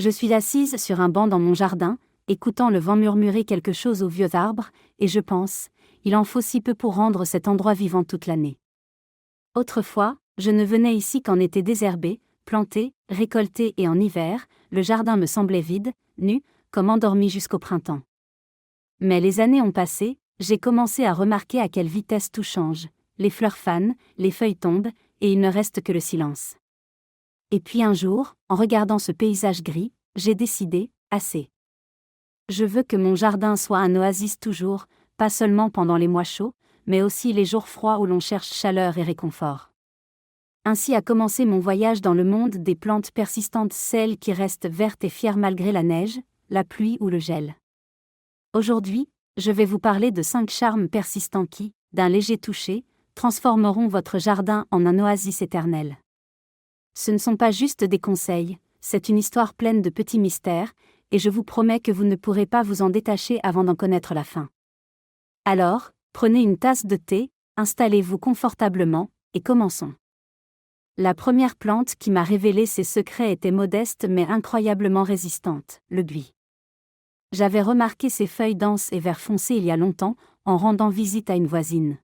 Je suis assise sur un banc dans mon jardin, écoutant le vent murmurer quelque chose aux vieux arbres, et je pense, il en faut si peu pour rendre cet endroit vivant toute l'année. Autrefois, je ne venais ici qu'en été désherbé, planté, récolté et en hiver, le jardin me semblait vide, nu, comme endormi jusqu'au printemps. Mais les années ont passé, j'ai commencé à remarquer à quelle vitesse tout change, les fleurs fanent, les feuilles tombent, et il ne reste que le silence. Et puis un jour, en regardant ce paysage gris, j'ai décidé, assez. Je veux que mon jardin soit un oasis toujours, pas seulement pendant les mois chauds, mais aussi les jours froids où l'on cherche chaleur et réconfort. Ainsi a commencé mon voyage dans le monde des plantes persistantes, celles qui restent vertes et fières malgré la neige, la pluie ou le gel. Aujourd'hui, je vais vous parler de 5 charmes persistants qui, d'un léger toucher, transformeront votre jardin en un oasis éternel. Ce ne sont pas juste des conseils, c'est une histoire pleine de petits mystères, et je vous promets que vous ne pourrez pas vous en détacher avant d'en connaître la fin. Alors, prenez une tasse de thé, installez-vous confortablement, et commençons. La première plante qui m'a révélé ses secrets était modeste mais incroyablement résistante, le buis. J'avais remarqué ses feuilles denses et vert foncé il y a longtemps, en rendant visite à une voisine.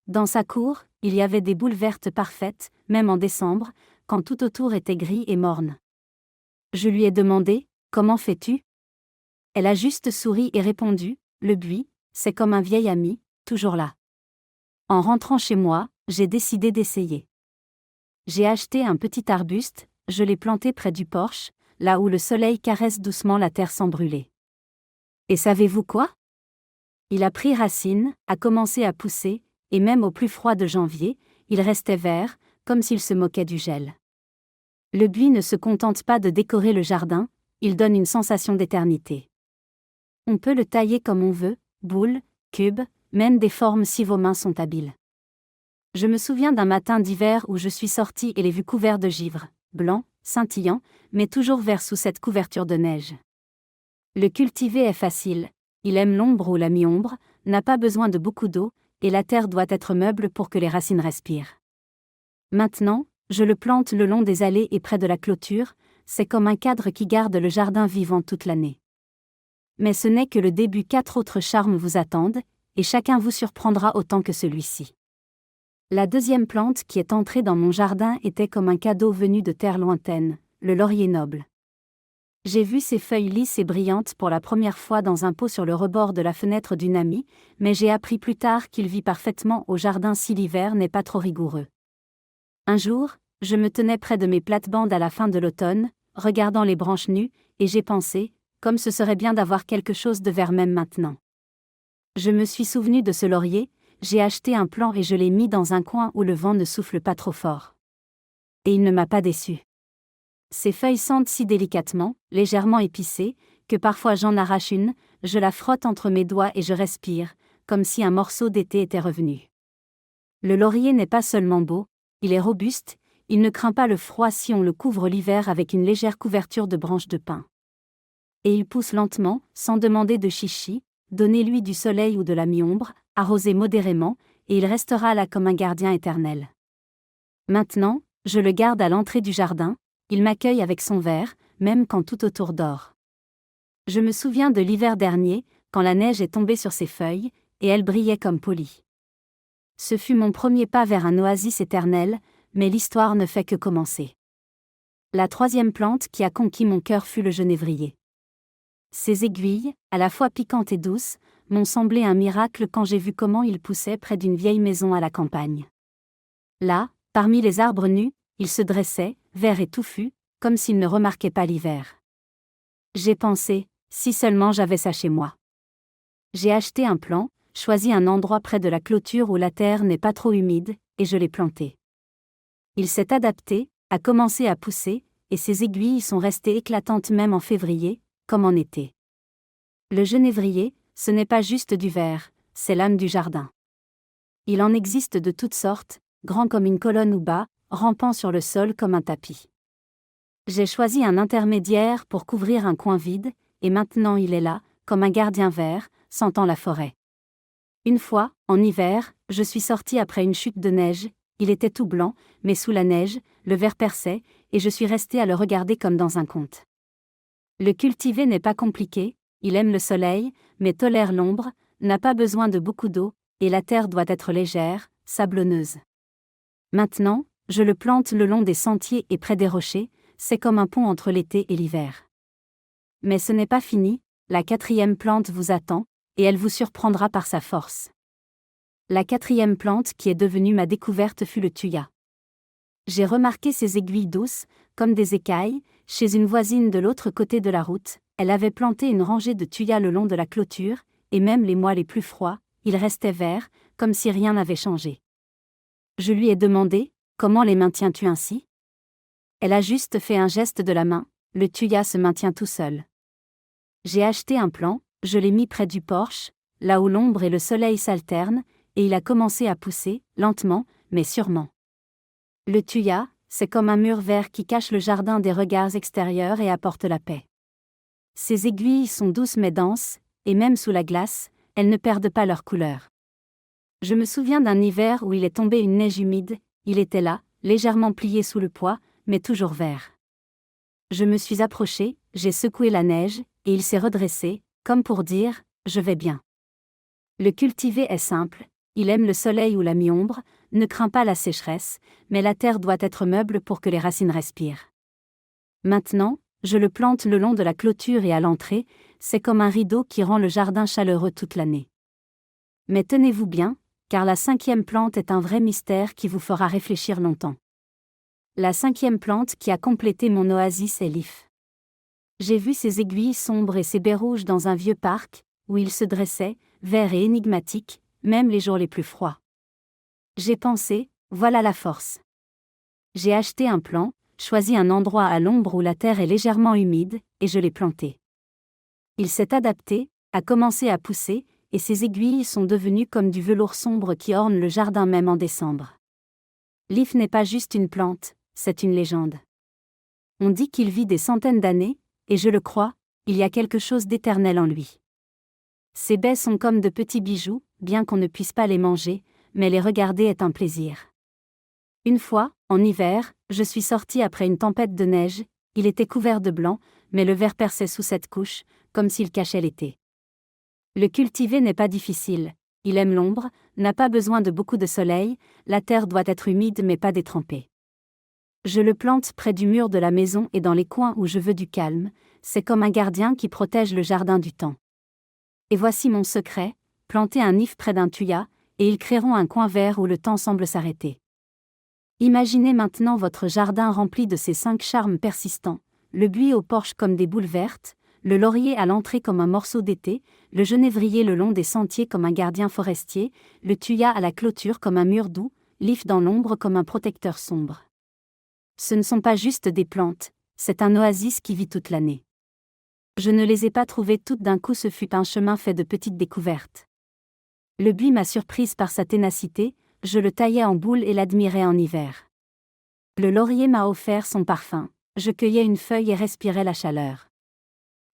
Dans sa cour, il y avait des boules vertes parfaites, même en décembre, quand tout autour était gris et morne. Je lui ai demandé, « Comment fais-tu » Elle a juste souri et répondu, « Le buis, c'est comme un vieil ami, toujours là. » En rentrant chez moi, j'ai décidé d'essayer. J'ai acheté un petit arbuste, je l'ai planté près du porche, là où le soleil caresse doucement la terre sans brûler. Et savez-vous quoi ? Il a pris racine, a commencé à pousser, et même au plus froid de janvier, il restait vert, comme s'il se moquait du gel. Le buis ne se contente pas de décorer le jardin, il donne une sensation d'éternité. On peut le tailler comme on veut, boule, cube, même des formes si vos mains sont habiles. Je me souviens d'un matin d'hiver où je suis sortie et l'ai vu couvert de givre, blanc, scintillant, mais toujours vert sous cette couverture de neige. Le cultiver est facile, il aime l'ombre ou la mi-ombre, n'a pas besoin de beaucoup d'eau, et la terre doit être meuble pour que les racines respirent. Maintenant, je le plante le long des allées et près de la clôture, c'est comme un cadre qui garde le jardin vivant toute l'année. Mais ce n'est que le début, 4 autres charmes vous attendent, et chacun vous surprendra autant que celui-ci. La deuxième plante qui est entrée dans mon jardin était comme un cadeau venu de terre lointaine, le laurier noble. J'ai vu ses feuilles lisses et brillantes pour la première fois dans un pot sur le rebord de la fenêtre d'une amie, mais j'ai appris plus tard qu'il vit parfaitement au jardin si l'hiver n'est pas trop rigoureux. Un jour, je me tenais près de mes plates-bandes à la fin de l'automne, regardant les branches nues, et j'ai pensé, comme ce serait bien d'avoir quelque chose de vert même maintenant. Je me suis souvenu de ce laurier, j'ai acheté un plant et je l'ai mis dans un coin où le vent ne souffle pas trop fort. Et il ne m'a pas déçu. Ses feuilles sentent si délicatement, légèrement épicées, que parfois j'en arrache une, je la frotte entre mes doigts et je respire, comme si un morceau d'été était revenu. Le laurier n'est pas seulement beau, il est robuste, il ne craint pas le froid si on le couvre l'hiver avec une légère couverture de branches de pin. Et il pousse lentement, sans demander de chichi, donnez-lui du soleil ou de la mi-ombre, arrosez modérément, et il restera là comme un gardien éternel. Maintenant, je le garde à l'entrée du jardin, il m'accueille avec son vert, même quand tout autour dort. Je me souviens de l'hiver dernier, quand la neige est tombée sur ses feuilles, et elles brillaient comme polies. Ce fut mon premier pas vers un oasis éternel, mais l'histoire ne fait que commencer. La troisième plante qui a conquis mon cœur fut le genévrier. Ses aiguilles, à la fois piquantes et douces, m'ont semblé un miracle quand j'ai vu comment il poussait près d'une vieille maison à la campagne. Là, parmi les arbres nus, il se dressait, vert et touffu, comme s'il ne remarquait pas l'hiver. J'ai pensé, si seulement j'avais ça chez moi. J'ai acheté un plant, choisi un endroit près de la clôture où la terre n'est pas trop humide, et je l'ai planté. Il s'est adapté, a commencé à pousser, et ses aiguilles sont restées éclatantes même en février, comme en été. Le genévrier, ce n'est pas juste du vert, c'est l'âme du jardin. Il en existe de toutes sortes, grand comme une colonne ou bas, rampant sur le sol comme un tapis. J'ai choisi un intermédiaire pour couvrir un coin vide, et maintenant il est là, comme un gardien vert, sentant la forêt. Une fois, en hiver, je suis sortie après une chute de neige, il était tout blanc, mais sous la neige, le vert perçait, et je suis restée à le regarder comme dans un conte. Le cultiver n'est pas compliqué, il aime le soleil, mais tolère l'ombre, n'a pas besoin de beaucoup d'eau, et la terre doit être légère, sablonneuse. Maintenant, je le plante le long des sentiers et près des rochers, c'est comme un pont entre l'été et l'hiver. Mais ce n'est pas fini, la 4e plante vous attend, et elle vous surprendra par sa force. La 4e plante qui est devenue ma découverte fut le thuya. J'ai remarqué ses aiguilles douces, comme des écailles, chez une voisine de l'autre côté de la route. Elle avait planté une rangée de thuyas le long de la clôture, et même les mois les plus froids, ils restaient verts, comme si rien n'avait changé. Je lui ai demandé, comment les maintiens-tu ainsi ? Elle a juste fait un geste de la main, le thuya se maintient tout seul. J'ai acheté un plant, je l'ai mis près du porche, là où l'ombre et le soleil s'alternent, et il a commencé à pousser, lentement, mais sûrement. Le thuya, c'est comme un mur vert qui cache le jardin des regards extérieurs et apporte la paix. Ses aiguilles sont douces mais denses, et même sous la glace, elles ne perdent pas leur couleur. Je me souviens d'un hiver où il est tombé une neige humide, il était là, légèrement plié sous le poids, mais toujours vert. Je me suis approché, j'ai secoué la neige, et il s'est redressé, comme pour dire « je vais bien ». Le cultiver est simple, il aime le soleil ou la mi-ombre, ne craint pas la sécheresse, mais la terre doit être meuble pour que les racines respirent. Maintenant, je le plante le long de la clôture et à l'entrée, c'est comme un rideau qui rend le jardin chaleureux toute l'année. Mais tenez-vous bien, car la 5e plante est un vrai mystère qui vous fera réfléchir longtemps. La 5e plante qui a complété mon oasis est l'if. J'ai vu ses aiguilles sombres et ses baies rouges dans un vieux parc, où il se dressait, vert et énigmatique, même les jours les plus froids. J'ai pensé, voilà la force. J'ai acheté un plant, choisi un endroit à l'ombre où la terre est légèrement humide, et je l'ai planté. Il s'est adapté, a commencé à pousser, et ses aiguilles sont devenues comme du velours sombre qui orne le jardin même en décembre. L'if n'est pas juste une plante, c'est une légende. On dit qu'il vit des centaines d'années, et je le crois, il y a quelque chose d'éternel en lui. Ses baies sont comme de petits bijoux, bien qu'on ne puisse pas les manger, mais les regarder est un plaisir. Une fois, en hiver, je suis sortie après une tempête de neige, il était couvert de blanc, mais le vert perçait sous cette couche, comme s'il cachait l'été. Le cultiver n'est pas difficile, il aime l'ombre, n'a pas besoin de beaucoup de soleil, la terre doit être humide mais pas détrempée. Je le plante près du mur de la maison et dans les coins où je veux du calme, c'est comme un gardien qui protège le jardin du temps. Et voici mon secret, planter un if près d'un thuya, et ils créeront un coin vert où le temps semble s'arrêter. Imaginez maintenant votre jardin rempli de ces 5 charmes persistants, le buis au porche comme des boules vertes, le laurier à l'entrée comme un morceau d'été, le genévrier le long des sentiers comme un gardien forestier, le thuya à la clôture comme un mur doux, l'if dans l'ombre comme un protecteur sombre. Ce ne sont pas juste des plantes, c'est un oasis qui vit toute l'année. Je ne les ai pas trouvées toutes d'un coup, ce fut un chemin fait de petites découvertes. Le buis m'a surprise par sa ténacité, je le taillais en boule et l'admirais en hiver. Le laurier m'a offert son parfum, je cueillais une feuille et respirais la chaleur.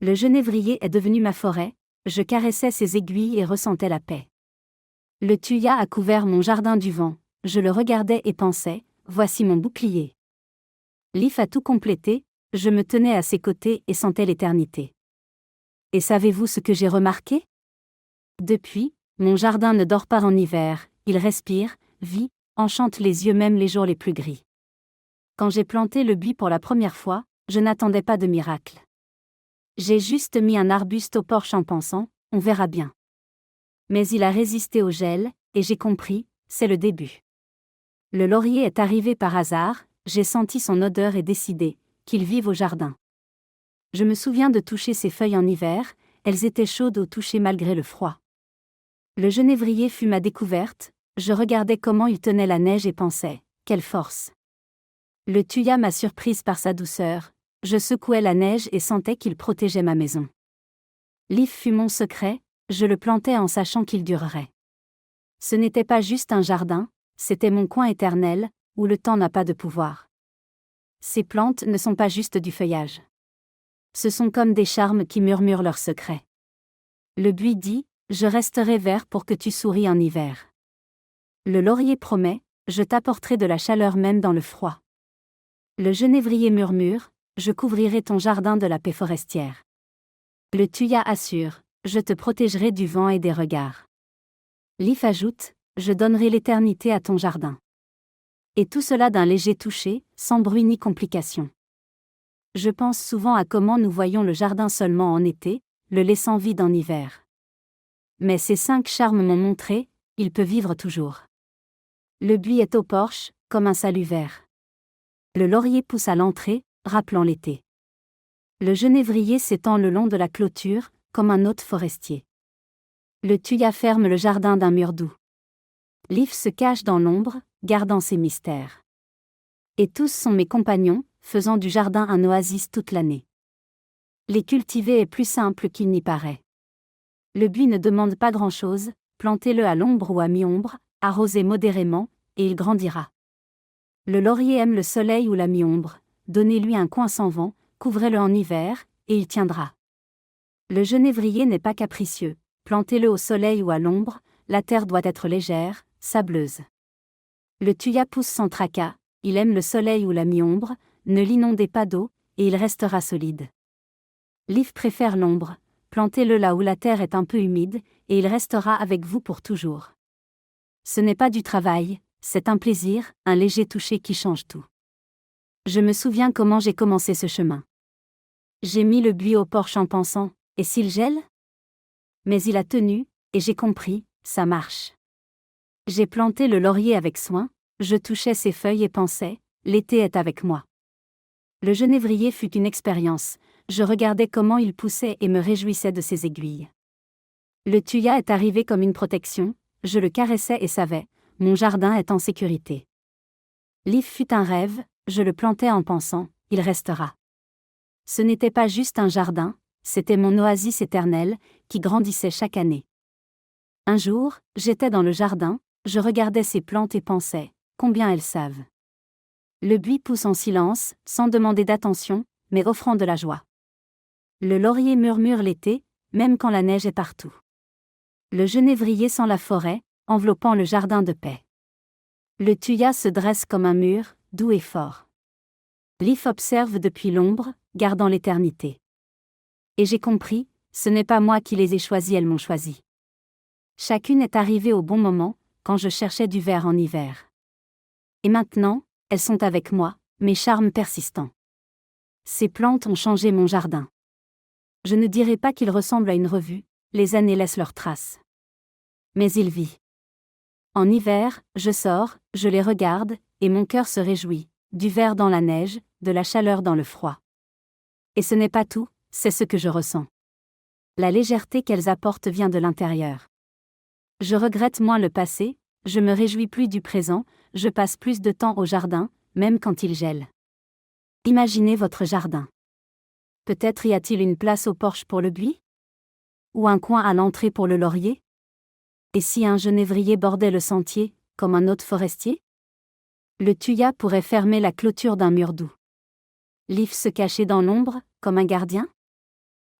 Le genévrier est devenu ma forêt, je caressais ses aiguilles et ressentais la paix. Le thuya a couvert mon jardin du vent, je le regardais et pensais, voici mon bouclier. L'if a tout complété, je me tenais à ses côtés et sentais l'éternité. Et savez-vous ce que j'ai remarqué ? Depuis, mon jardin ne dort pas en hiver, il respire, vit, enchante les yeux même les jours les plus gris. Quand j'ai planté le buis pour la première fois, je n'attendais pas de miracle. J'ai juste mis un arbuste au porche en pensant, on verra bien. Mais il a résisté au gel, et j'ai compris, c'est le début. Le laurier est arrivé par hasard, j'ai senti son odeur et décidé qu'il vive au jardin. Je me souviens de toucher ses feuilles en hiver, elles étaient chaudes au toucher malgré le froid. Le genévrier fut ma découverte, je regardais comment il tenait la neige et pensais, quelle force. Le thuya m'a surprise par sa douceur, je secouais la neige et sentais qu'il protégeait ma maison. L'if fut mon secret, je le plantais en sachant qu'il durerait. Ce n'était pas juste un jardin, c'était mon coin éternel, où le temps n'a pas de pouvoir. Ces plantes ne sont pas juste du feuillage. Ce sont comme des charmes qui murmurent leurs secrets. Le buis dit, je resterai vert pour que tu souris en hiver. Le laurier promet, je t'apporterai de la chaleur même dans le froid. Le genévrier murmure, je couvrirai ton jardin de la paix forestière. Le Thuya assure, je te protégerai du vent et des regards. L'If ajoute, je donnerai l'éternité à ton jardin. Et tout cela d'un léger toucher, sans bruit ni complication. Je pense souvent à comment nous voyons le jardin seulement en été, le laissant vide en hiver. Mais ces 5 charmes m'ont montré, il peut vivre toujours. Le buis est au porche, comme un salut vert. Le laurier pousse à l'entrée, rappelant l'été. Le genévrier s'étend le long de la clôture, comme un hôte forestier. Le Thuya ferme le jardin d'un mur doux. L'If se cache dans l'ombre, gardant ses mystères. Et tous sont mes compagnons, faisant du jardin un oasis toute l'année. Les cultiver est plus simple qu'il n'y paraît. Le buis ne demande pas grand-chose, plantez-le à l'ombre ou à mi-ombre, arrosez modérément, et il grandira. Le laurier aime le soleil ou la mi-ombre, donnez-lui un coin sans vent, couvrez-le en hiver, et il tiendra. Le genévrier n'est pas capricieux, plantez-le au soleil ou à l'ombre, la terre doit être légère, sableuse. Le Thuya pousse sans tracas, il aime le soleil ou la mi-ombre, ne l'inondez pas d'eau, et il restera solide. L'If préfère l'ombre, plantez-le là où la terre est un peu humide, et il restera avec vous pour toujours. Ce n'est pas du travail, c'est un plaisir, un léger toucher qui change tout. Je me souviens comment j'ai commencé ce chemin. J'ai mis le buis au porche en pensant, et s'il gèle ? Mais il a tenu, et j'ai compris, ça marche. J'ai planté le laurier avec soin, je touchais ses feuilles et pensais, l'été est avec moi. Le genévrier fut une expérience, je regardais comment il poussait et me réjouissais de ses aiguilles. Le Thuya est arrivé comme une protection, je le caressais et savais, mon jardin est en sécurité. L'If fut un rêve, je le plantais en pensant, il restera. Ce n'était pas juste un jardin, c'était mon oasis éternel, qui grandissait chaque année. Un jour, j'étais dans le jardin, je regardais ces plantes et pensais, combien elles savent. Le buis pousse en silence, sans demander d'attention, mais offrant de la joie. Le laurier murmure l'été, même quand la neige est partout. Le genévrier sent la forêt, enveloppant le jardin de paix. Le Thuya se dresse comme un mur, doux et fort. L'If observe depuis l'ombre, gardant l'éternité. Et j'ai compris, ce n'est pas moi qui les ai choisis, elles m'ont choisi. Chacune est arrivée au bon moment, quand je cherchais du vert en hiver. Et maintenant, elles sont avec moi, mes charmes persistants. Ces plantes ont changé mon jardin. Je ne dirais pas qu'il ressemble à une revue, les années laissent leurs traces. Mais il vit. En hiver, je sors, je les regarde, et mon cœur se réjouit, du vert dans la neige, de la chaleur dans le froid. Et ce n'est pas tout, c'est ce que je ressens. La légèreté qu'elles apportent vient de l'intérieur. Je regrette moins le passé, je me réjouis plus du présent, je passe plus de temps au jardin, même quand il gèle. Imaginez votre jardin. Peut-être y a-t-il une place au porche pour le buis ? Ou un coin à l'entrée pour le laurier ? Et si un genévrier bordait le sentier, comme un hôte forestier ? Le Thuya pourrait fermer la clôture d'un mur doux. L'If se cacher dans l'ombre, comme un gardien ?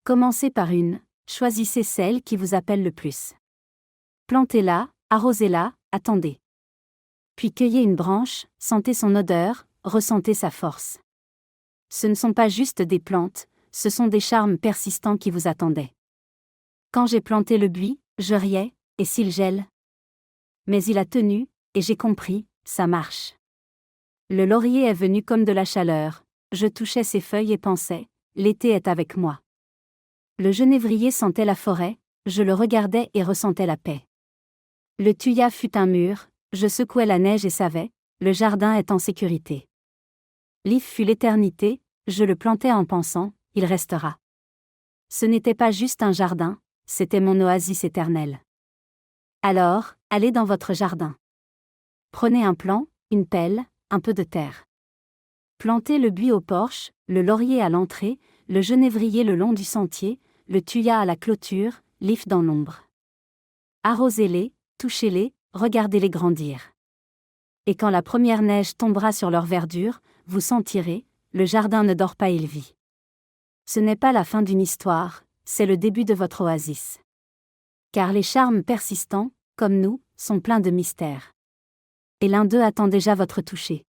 Commencez par une, choisissez celle qui vous appelle le plus. Plantez-la, arrosez-la, attendez. Puis cueillez une branche, sentez son odeur, ressentez sa force. Ce ne sont pas juste des plantes, ce sont des charmes persistants qui vous attendaient. Quand j'ai planté le buis, je riais, et s'il gèle ? Mais il a tenu, et j'ai compris, ça marche. Le laurier est venu comme de la chaleur, je touchais ses feuilles et pensais, l'été est avec moi. Le genévrier sentait la forêt, je le regardais et ressentais la paix. Le Thuya fut un mur, je secouais la neige et savais, le jardin est en sécurité. L'If fut l'éternité, je le plantais en pensant, il restera. Ce n'était pas juste un jardin, c'était mon oasis éternel. Alors, allez dans votre jardin. Prenez un plan, une pelle, un peu de terre. Plantez le buis au porche, le laurier à l'entrée, le genévrier le long du sentier, le Thuya à la clôture, l'If dans l'ombre. Arrosez-les, touchez-les, regardez-les grandir. Et quand la première neige tombera sur leur verdure, vous sentirez, le jardin ne dort pas, il vit. Ce n'est pas la fin d'une histoire, c'est le début de votre oasis. Car les charmes persistants, comme nous, sont pleins de mystères. Et l'un d'eux attend déjà votre toucher.